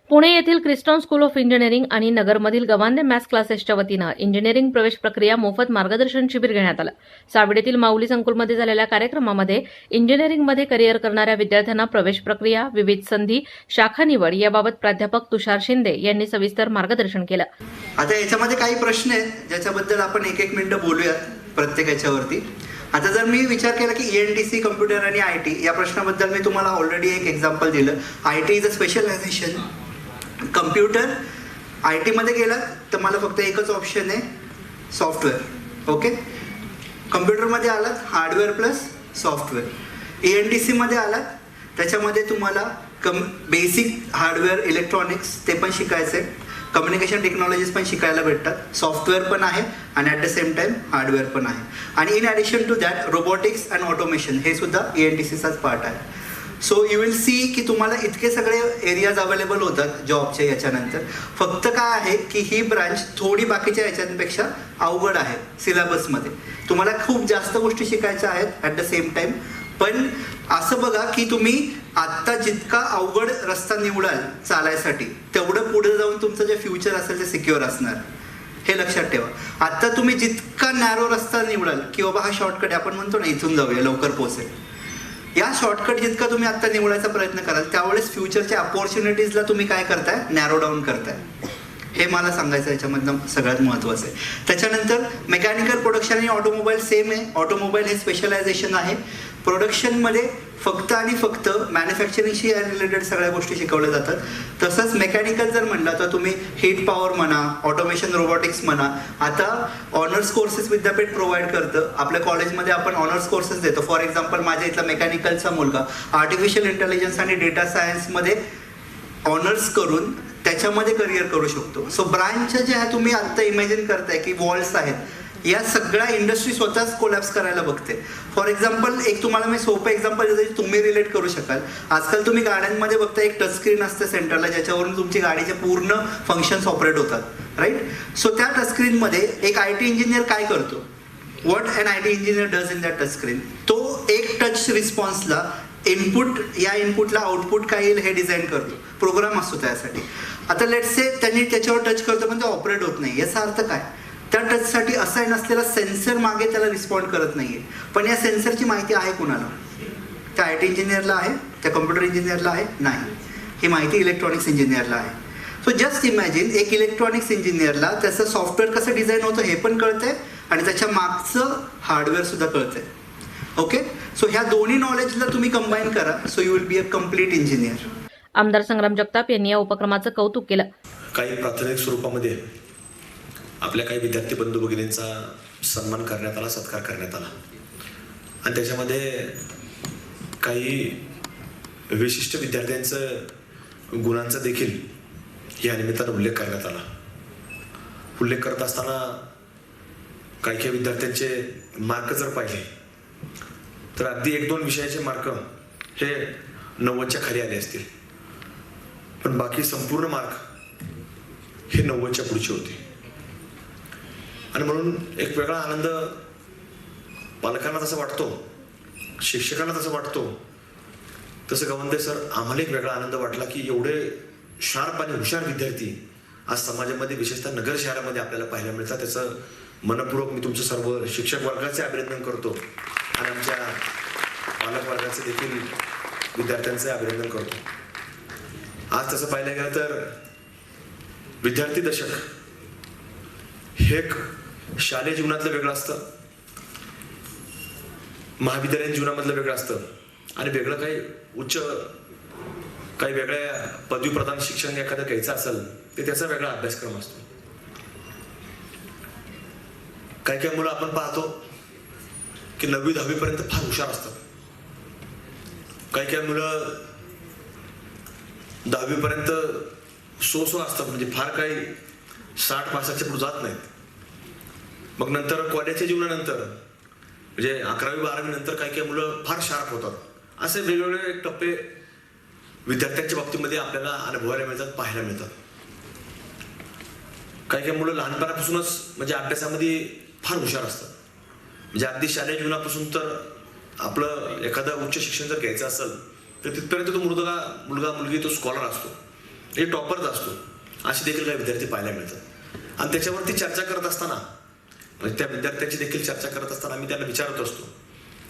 पुणे येथील क्रिस्टॉन school of engineering आणि नगरमधील गवांदे मॅथ्स क्लासेसच्या वतीनं इंजिनिअरिंग प्रवेश प्रक्रिया मोफत मार्गदर्शन शिबिर घेण्यात आलं. सावडेतील माऊली संकुलमध्ये झालेल्या कार्यक्रमामध्ये इंजिनिअरिंगमध्ये करिअर करणाऱ्या विद्यार्थ्यांना प्रवेश प्रक्रिया, विविध संधी, शाखा निवड याबाबत प्राध्यापक तुषार शिंदे यांनी सविस्तर मार्गदर्शन केलं. आता याच्यामध्ये काही प्रश्न आहेत ज्याच्याबद्दल आपण एक मिनिटं बोलूयात प्रत्येक याच्यावरती. आता जर मी विचार केला की ENTC कम्प्युटर आणि IT या प्रश्नाबद्दल मी तुम्हाला ऑलरेडी एक एक्झाम्पल दिलं. IT is a specialization. Computer IT मध्ये गेलात तर मला फक्त एकच ऑप्शन आहे, सॉफ्टवेअर. ओके, कम्प्युटरमध्ये आलात हार्डवेअर प्लस सॉफ्टवेअर. ENTC मध्ये आलात त्याच्यामध्ये तुम्हाला बेसिक हार्डवेअर इलेक्ट्रॉनिक्स ते पण शिकायचं आहे, कम्युनिकेशन टेक्नॉलॉजीज पण शिकायला भेटतात, सॉफ्टवेअर पण आहे आणि at the same time hardware पण आहे. आणि in addition to that robotics and automation हे सुद्धा ENTCचाच पार्ट आहे. सो यू विल सी की तुम्हाला इतके सगळे एरियाज अवेलेबल होतात जॉबचे. याच्यानंतर फक्त काय आहे की ही ब्रांच थोडी बाकीच्या याच्यांपेक्षा अवघड आहे सिलेबसमध्ये. तुम्हाला खूप जास्त गोष्टी शिकायच्या आहेत ॲट द सेम टाइम. पण असं बघा की तुम्ही आत्ता जितका अवघड रस्ता निवडाल चालायसाठी तेवढं पुढे जाऊन तुमचं जे फ्युचर असेल ते सिक्युअर असणार, हे लक्षात ठेवा. आत्ता तुम्ही जितका नॅरो रस्ता निवडाल की बाबा हा शॉर्टकट आपण म्हणतो ना इथून जाऊया लवकर पोहोचेल, या शॉर्टकट जितका तुम्ही आत्ता निवडायचा प्रयत्न कराल त्यावेळेस फ्युचरच्या अपॉर्च्युनिटीजला तुम्ही काय करताय, नॅरो डाऊन करताय. हे मला सांगायचं याच्यामधलं सगळ्यात महत्त्वाचं आहे. त्याच्यानंतर मेकॅनिकल प्रोडक्शन आणि ऑटोमोबाईल सेम आहे. ऑटोमोबाईल हे स्पेशलायझेशन आहे. प्रोडक्शनमध्ये फक्त आणि फक्त मॅन्युफॅक्चरिंगशी रिलेटेड सगळ्या गोष्टी शिकवल्या जातात. तसंच मेकॅनिकल जर म्हणला तर तुम्ही हीट पॉवर म्हणा, ऑटोमेशन, रोबोटिक्स म्हणा. आता ऑनर्स कोर्सेस विद्यापीठ प्रोव्हाइड करतं. आपल्या कॉलेजमध्ये आपण ऑनर्स कोर्सेस देतो. फॉर एक्झाम्पल माझ्या इथला मेकॅनिकलचा मुलगा आर्टिफिशियल इंटेलिजन्स आणि डेटा सायन्समध्ये ऑनर्स करून त्याच्यामध्ये करिअर करू शकतो. सो ब्रांचच्या ज्या तुम्ही आत्ता इमॅजिन करताय की वॉल्स आहेत, या सगळ्या इंडस्ट्री स्वतःच कोलॅप्स करायला बघते. फॉर एक्झाम्पल एक तुम्हाला मी सोपं एक्झाम्पल देतो तुम्ही रिलेट करू शकाल. आजकाल तुम्ही गाड्यांमध्ये बघता एक टच स्क्रीन असते सेंटरला ज्याच्यावरून तुमची गाडीचे पूर्ण फंक्शन्स ऑपरेट होतात, राईट. सो त्या टच स्क्रीनमध्ये एक IT इंजिनियर काय करतो, what an IT engineer does in that touch screen, तो एक टच रिस्पॉन्सला इनपुट, या इनपुटला आउटपुट काय येईल हे डिझाईन करतो. प्रोग्राम असतो त्यासाठी. आता लेट्स से त्यांनी त्याच्यावर टच करतो पण ते ऑपरेट होत नाही. याचा अर्थ काय, त्या टचसाठी असाईन असलेला सेन्सर मागे त्याला रिस्पॉन्ड करत नाहीये. पण या सेन्सरची माहिती आहे कुणाला, त्या IT इंजिनियरला आहे, त्या कम्प्युटर इंजिनियरला आहे? नाही. ही माहिती इलेक्ट्रॉनिक्स इंजिनियरला आहे. सो जस्ट इमॅजिन एक इलेक्ट्रॉनिक्स इंजिनियरला त्याचं सॉफ्टवेअर कसं डिझाईन होतं हे पण कळतंय आणि त्याच्या मागचं हार्डवेअर सुद्धा कळतंय. ओके, सो ह्या दोन्ही नॉलेजला तुम्ही कंबाईन करा, so you will be a complete engineer. आमदार संग्राम जगताप यांनी या उपक्रमाचं कौतुक केलं. काही प्राथमिक स्वरूपामध्ये आपल्या काही विद्यार्थी बंधू भगिनींचा सन्मान करण्यात आला, सत्कार करण्यात आला आणि त्याच्यामध्ये काही विशिष्ट विद्यार्थ्यांचं गुणांचा देखील या निमित्तानं उल्लेख करण्यात आला. उल्लेख करत असताना काही काही विद्यार्थ्यांचे मार्क जर पाहिले तर अगदी 1-2 विषयाचे मार्क हे 90च्या खाली आले असतील, पण बाकी संपूर्ण मार्क हे 90च्या पुढचे होते. आणि म्हणून एक वेगळा आनंद पालकांना तसा वाटतो, शिक्षकांना तसं वाटतो, तसं गवंदे सर आम्हाला एक वेगळा आनंद वाटला की एवढे शार्प आणि हुशार विद्यार्थी आज समाजामध्ये विशेषतः नगर शहरामध्ये आपल्याला पाहायला मिळतात. त्याचं मनपूर्वक मी तुमचं सर्व शिक्षक वर्गाचे अभिनंदन करतो आणि आमच्या पालक वर्गाचे देखील विद्यार्थ्यांचे अभिनंदन करतो. आज तसं पाहिलं गेलं तर विद्यार्थी दशक हे एक शालेय जीवनातलं वेगळं असतं, महाविद्यालयीन जीवनामधलं वेगळं असतं आणि वेगळं काही वेगळ्या पदवीप्रदान शिक्षण एखादं घ्यायचं असेल तर त्याचा वेगळा अभ्यासक्रम असतो. काही काही मुलं आपण पाहतो की 9वी-10वी पर्यंत फार हुशार असतात. काही काही मुलं 10वी पर्यंत सो असतात, म्हणजे फार काही 60 पासाच्या पुढे जात नाहीत. मग नंतर कॉलेजच्या जीवनानंतर म्हणजे 11वी-12वी नंतर काही काही मुलं फार शार्प होतात. असे वेगवेगळे टप्पे विद्यार्थ्यांच्या बाबतीमध्ये आपल्याला अनुभवायला मिळतात, पाहायला मिळतात. काही काही मुलं लहानपणापासूनच म्हणजे अभ्यासामध्ये फार हुशार असतात. म्हणजे अगदी शालेय जीवनापासून तर आपलं एखादं उच्च शिक्षण जर घ्यायचं असेल तर तिथपर्यंत तो मुलगा मुलगी तो स्कॉलर असतो. हे टॉपरच असतो, असे देखील काही विद्यार्थी पाहायला मिळतात. आणि त्याच्यावरती चर्चा करत असताना म्हणजे त्या विद्यार्थ्यांची देखील चर्चा करत असताना आम्ही त्यांना विचारत असतो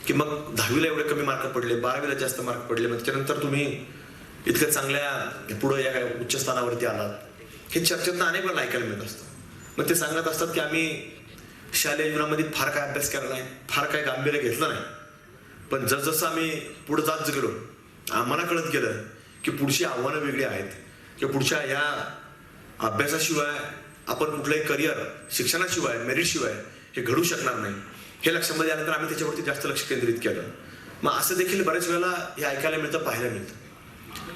की मग 10वीला एवढे कमी मार्क पडले, 12वीला जास्त मार्क पडले, मग त्याच्यानंतर तुम्ही इतक्या चांगल्या पुढं या काय उच्च स्थानावरती आलात, हे चर्चेतनं अनेक वेळा ऐकायला मिळत असतं. मग ते सांगत असतात की आम्ही शालेय जीवनामध्ये फार काय अभ्यास केला नाही, फार काय गांभीर्य घेतलं नाही, पण जसजसं आम्ही पुढे जात गेलो आम्हाला कळत गेलं की पुढची आव्हानं वेगळी आहेत, किंवा पुढच्या या अभ्यासाशिवाय आपण कुठलंही करिअर, शिक्षणाशिवाय, मेरिटशिवाय हे घडू शकणार नाही. हे लक्षामध्ये आल्यानंतर आम्ही त्याच्यावरती जास्त लक्ष केंद्रित केलं. मग असं देखील बऱ्याच वेळेला हे ऐकायला मिळतं, पाहायला मिळतं.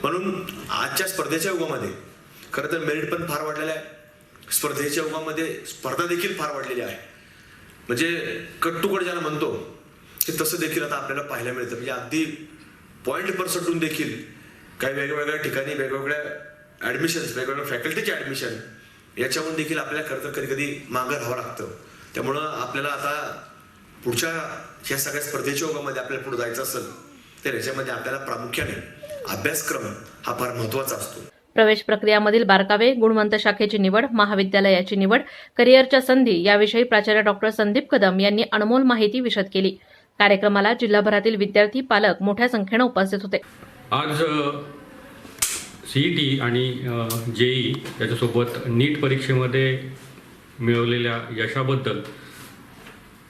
म्हणून आजच्या स्पर्धेच्या युगामध्ये खरं तर मेरिट पण फार वाढलेलं आहे, स्पर्धेच्या युगामध्ये स्पर्धा देखील फार वाढलेली आहे. म्हणजे कट टू कट ज्याला म्हणतो की तसं देखील आता आपल्याला पाहायला मिळतं. म्हणजे अगदी पॉईंट सटून देखील काही वेगवेगळ्या ठिकाणी वेगवेगळ्या ॲडमिशन्स, वेगवेगळ्या फॅकल्टीचे ॲडमिशन याच्याहून देखील आपल्याला खरं तर कधी कधी मागं राहावं लागतं. त्यामुळं आपल्याला आता पुढच्या ह्या सगळ्या स्पर्धेच्या युगामध्ये आपल्याला पुढे जायचं असेल तर याच्यामध्ये आपल्याला प्रामुख्याने अभ्यासक्रम हा फार महत्त्वाचा असतो. प्रवेश प्रक्रियामधील बारकावे, गुणवंत शाखेची निवड, महाविद्यालयाची निवड, करिअरच्या संधी याविषयी प्राचार्य डॉक्टर संदीप कदम यांनी अनमोल माहिती विशद केली. कार्यक्रमाला जिल्हाभरातील विद्यार्थी, पालक मोठ्या संख्येने उपस्थित होते. आज CET आणि JEE त्याच्यासोबत नीट परीक्षेमध्ये मिळवलेल्या यशाबद्दल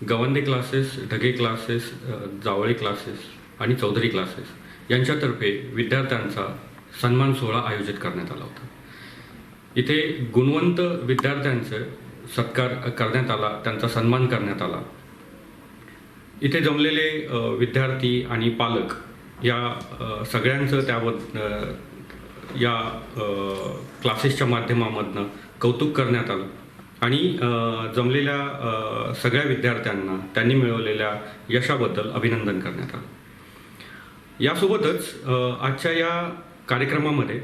Gawande classes, Dhage classes, Jawale classes आणि चौधरी क्लासेस यांच्यातर्फे विद्यार्थ्यांचा सन्मान सोहळा आयोजित करण्यात आला होता. इथे गुणवंत विद्यार्थ्यांचा सत्कार करण्यात आला, त्यांचा सन्मान करण्यात आला. इथे जमलेले विद्यार्थी आणि पालक या सगळ्यांचं या क्लासेसच्या माध्यमामधनं कौतुक करण्यात आलं आणि जमलेल्या सगळ्या विद्यार्थ्यांना त्यांनी मिळवलेल्या यशाबद्दल अभिनंदन करण्यात आलं. यासोबतच आजच्या या कार्यक्रमामध्ये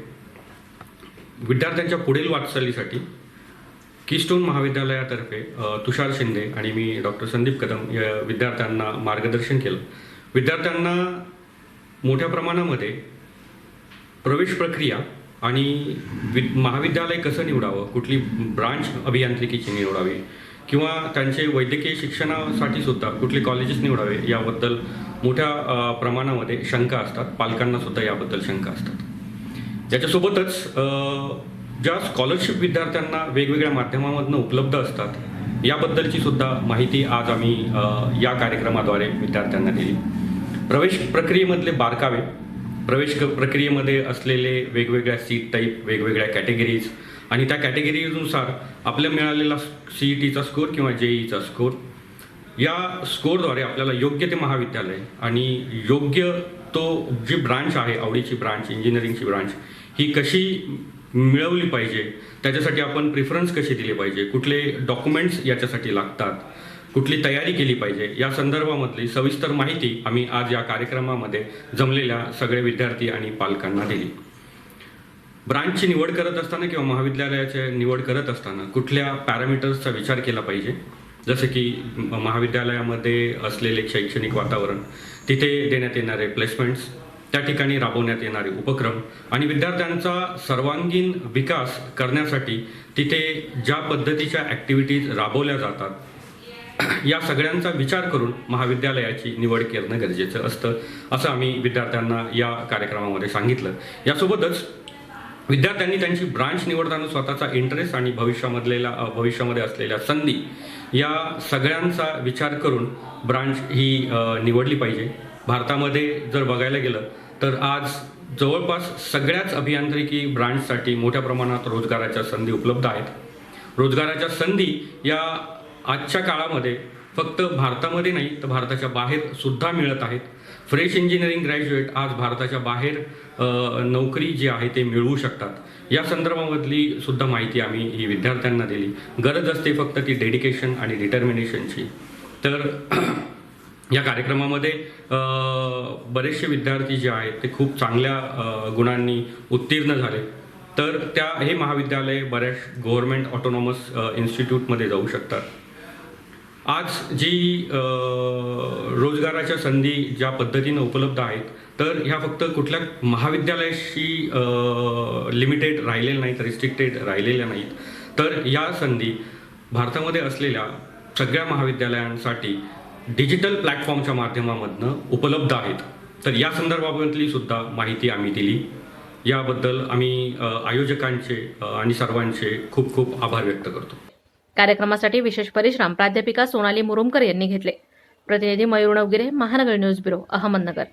विद्यार्थ्यांच्या पुढील वाटचालीसाठी कीस्टोन महाविद्यालयातर्फे तुषार शिंदे आणि मी डॉक्टर संदीप कदम या विद्यार्थ्यांना मार्गदर्शन केलं. विद्यार्थ्यांना मोठ्या प्रमाणामध्ये प्रवेश प्रक्रिया आणि महाविद्यालय कसं निवडावं, कुठली ब्रांच अभियांत्रिकीची निवडावी किंवा त्यांचे वैद्यकीय शिक्षणासाठी सुद्धा कुठले कॉलेजेस निवडावे याबद्दल मोठ्या प्रमाणामध्ये शंका असतात. पालकांना सुद्धा याबद्दल शंका असतात. याच्यासोबतच ज्या स्कॉलरशिप विद्यार्थ्यांना वेगवेगळ्या माध्यमामधून उपलब्ध असतात याबद्दलची सुद्धा माहिती आज आम्ही या कार्यक्रमाद्वारे विद्यार्थ्यांना दिली. प्रवेश प्रक्रियेमधले बारकावे, प्रवेश प्रक्रियेमध्ये असलेले वेगवेगळ्या सीट टाईप, वेगवेगळ्या कॅटेगरीज आणि त्या कॅटेगरीनुसार आपल्या मिळालेला CETचा स्कोर किंवा JEEचा स्कोर, या स्कोरद्वारे आपल्याला योग्य ते महाविद्यालय आणि योग्य तो जी ब्रांच आहे, आवडीची ब्रांच, इंजिनिअरिंगची ब्रांच ही कशी मिळवली पाहिजे, त्याच्यासाठी आपण प्रिफरन्स कशी दिली पाहिजे, कुठले डॉक्युमेंट्स याच्यासाठी लागतात, कुठली तयारी केली पाहिजे या संदर्भामधली सविस्तर माहिती आम्ही आज या कार्यक्रमामध्ये जमलेल्या सगळे विद्यार्थी आणि पालकांना दिली. ब्रांचची निवड करत असताना किंवा महाविद्यालयाची निवड करत असताना कुठल्या पॅरामीटर्सचा विचार केला पाहिजे, जसे की महाविद्यालयामध्ये असलेले शैक्षणिक वातावरण, तिथे देण्यात येणारे प्लेसमेंट्स, त्या ठिकाणी राबवण्यात येणारे उपक्रम आणि विद्यार्थ्यांचा सर्वांगीण विकास करण्यासाठी तिथे ज्या पद्धतीच्या ॲक्टिव्हिटीज राबवल्या जातात या सगळ्यांचा विचार करून महाविद्यालयाची निवड करणं गरजेचं असतं, असं आम्ही विद्यार्थ्यांना या कार्यक्रमामध्ये सांगितलं. यासोबतच विद्यार्थ्यांनी त्यांची ब्रांच निवडताना स्वतःचा इंटरेस्ट आणि भविष्यामध्ये असलेल्या संधी या सगळ्यांचा विचार करून ब्रांच ही निवडली पाहिजे. भारतामध्ये जर बघायला गेलं तर आज जवळपास सगळ्याच अभियांत्रिकी ब्रांचसाठी मोठ्या प्रमाणात रोजगाराच्या संधी उपलब्ध आहेत. रोजगाराच्या संधी या आजच्या काळामध्ये फक्त भारतामध्ये नाही तर भारताच्या बाहेर सुद्धा मिळत आहेत. फ्रेश इंजिनिअरिंग ग्रॅज्युएट आज भारताच्या बाहेर नोकरी जी आहे ते मिळवू शकतात. या संदर्भामधली सुद्धा माहिती आम्ही ही विद्यार्थ्यांना दिली. गरज असते फक्त ती डेडिकेशन आणि डिटर्मिनेशनची. तर या कार्यक्रमामध्ये बरेचसे विद्यार्थी जे आहेत ते खूप चांगल्या गुणांनी उत्तीर्ण झाले. तर हे महाविद्यालय बऱ्याच गव्हर्नमेंट ऑटोनॉमस इन्स्टिट्यूटमध्ये जाऊ शकतात. आज जी रोजगाराच्या संधी ज्या पद्धतीनं उपलब्ध आहेत तर ह्या फक्त कुठल्या महाविद्यालयाशी लिमिटेड राहिलेल्या नाहीत, रिस्ट्रिक्टेड राहिलेल्या नाहीत, तर या संधी भारतामध्ये असलेल्या सगळ्या महाविद्यालयांसाठी डिजिटल प्लॅटफॉर्मच्या माध्यमामधनं उपलब्ध आहेत. तर या संदर्भातली सुद्धा माहिती आम्ही दिली. याबद्दल आम्ही आयोजकांचे आणि सर्वांचे खूप खूप आभार व्यक्त करतो. कार्यक्रमासाठी विशेष परिश्रम प्राध्यापिका सोनाली मुरुमकर यांनी घेतले. प्रतिनिधी मयूर नवगिरे, महानगर न्यूज ब्युरो, अहमदनगर.